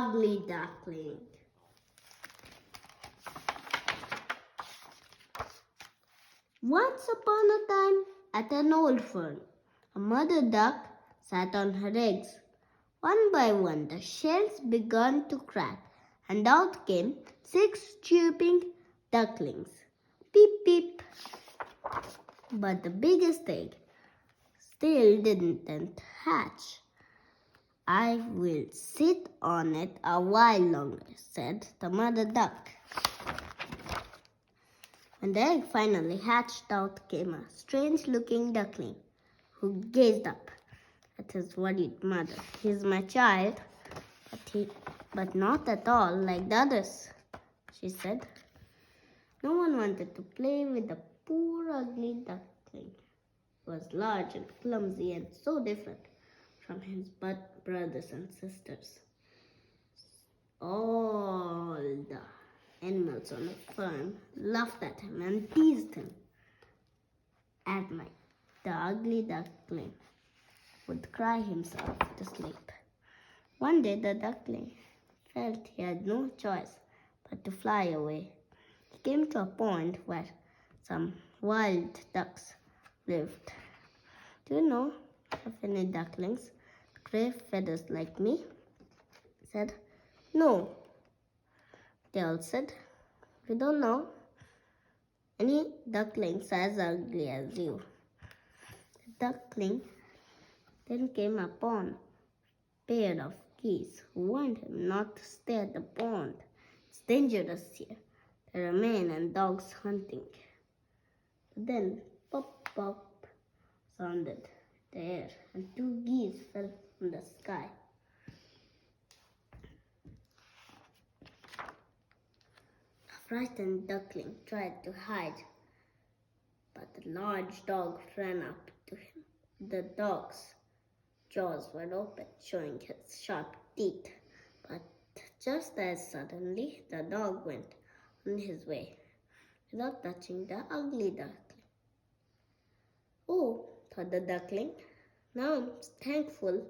Ugly Duckling. Once upon a time, at an old farm, a mother duck sat on her eggs. One by one, the shells began to crack, and out came 6 chirping ducklings. Peep, peep. But the biggest egg still didn't hatch. I will sit on it a while longer, said the mother duck. When the egg finally hatched, out came a strange-looking duckling who gazed up at his worried mother. He's my child, but not at all like the others, she said. No one wanted to play with the poor ugly duckling. He was large and clumsy and so different from his brothers and sisters. All the animals on the farm laughed at him and teased him. At night, the ugly duckling would cry himself to sleep. One day, the duckling felt he had no choice but to fly away. He came to a pond where some wild ducks lived. Do you know of any ducklings with gray feathers like me? He said. No, they all said. We don't know any ducklings as ugly as you. The duckling then came upon a pair of geese who warned him not to stay at the pond. It's dangerous here. There are men and dogs hunting. But then pop, pop sounded in the air, and 2 geese fell from the sky. A frightened duckling tried to hide, but a large dog ran up to him. The dog's jaws were open, showing his sharp teeth. But just as suddenly, the dog went on his way without touching the ugly duckling. Oh, thought the duckling, now I'm thankful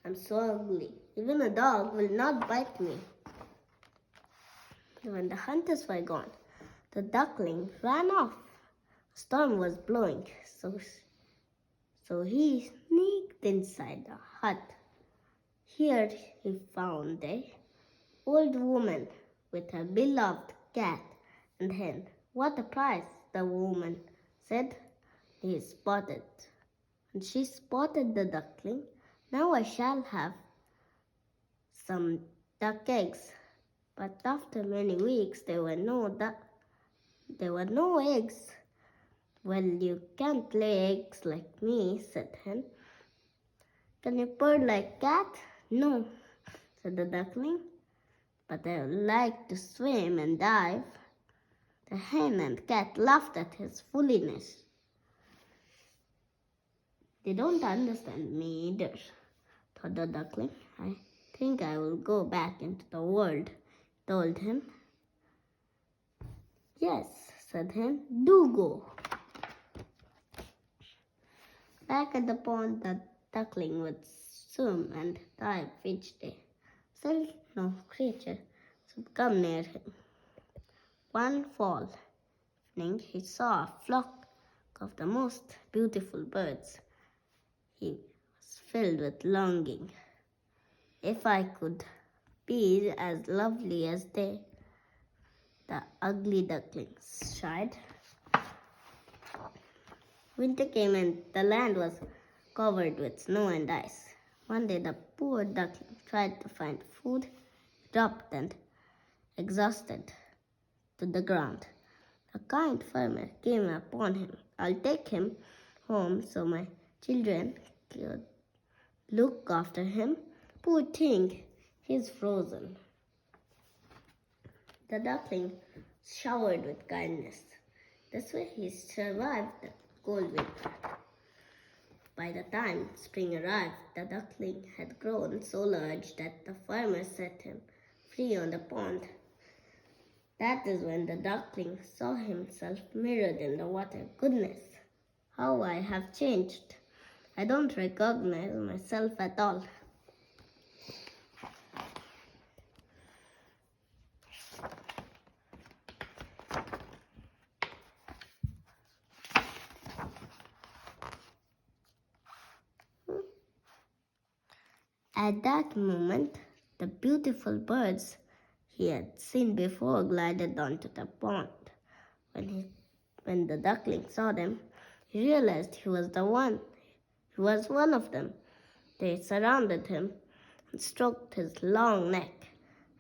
I'm so ugly. Even a dog will not bite me. When the hunters were gone, the duckling ran off. A storm was blowing, so he sneaked inside the hut. Here he found an old woman with her beloved cat and hen. What a price, the woman said. She spotted the duckling. Now I shall have some duck eggs. But after many weeks, there were no eggs. Well, you can't lay eggs like me, said hen. Can you purr like cat? No, said the duckling. But I would like to swim and dive. The hen and cat laughed at his foolishness. They don't understand me either, thought the duckling. I think I will go back into the world, told him. Yes, said hen, do go. Back at the pond, the duckling would swim and dive each day. Still no creature should come near him. One fall evening, he saw a flock of the most beautiful birds. He was filled with longing. If I could be as lovely as they, the ugly duckling sighed. Winter came and the land was covered with snow and ice. One day the poor duckling tried to find food, dropped and exhausted to the ground. A kind farmer came upon him. I'll take him home so my children could look after him. Poor thing, he's frozen. The duckling showered with kindness. This way he survived the cold winter. By the time spring arrived, the duckling had grown so large that the farmer set him free on the pond. That is when the duckling saw himself mirrored in the water. Goodness, how I have changed. I don't recognize myself at all. At that moment, the beautiful birds he had seen before glided onto the pond. When the duckling saw them, he realized he was the one. He was one of them. They surrounded him and stroked his long neck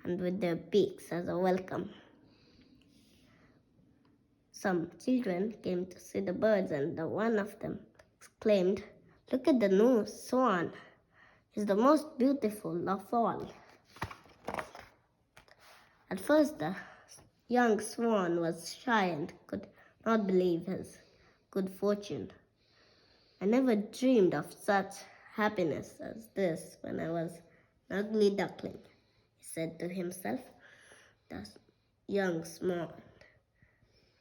and with their beaks as a welcome. Some children came to see the birds, and one of them exclaimed, "Look at the new swan. He's the most beautiful of all." At first, the young swan was shy and could not believe his good fortune. "I never dreamed of such happiness as this when I was an ugly duckling," he said to himself. The young swan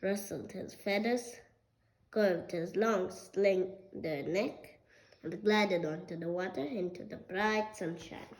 rustled his feathers, curved his long slender neck, and glided onto the water into the bright sunshine.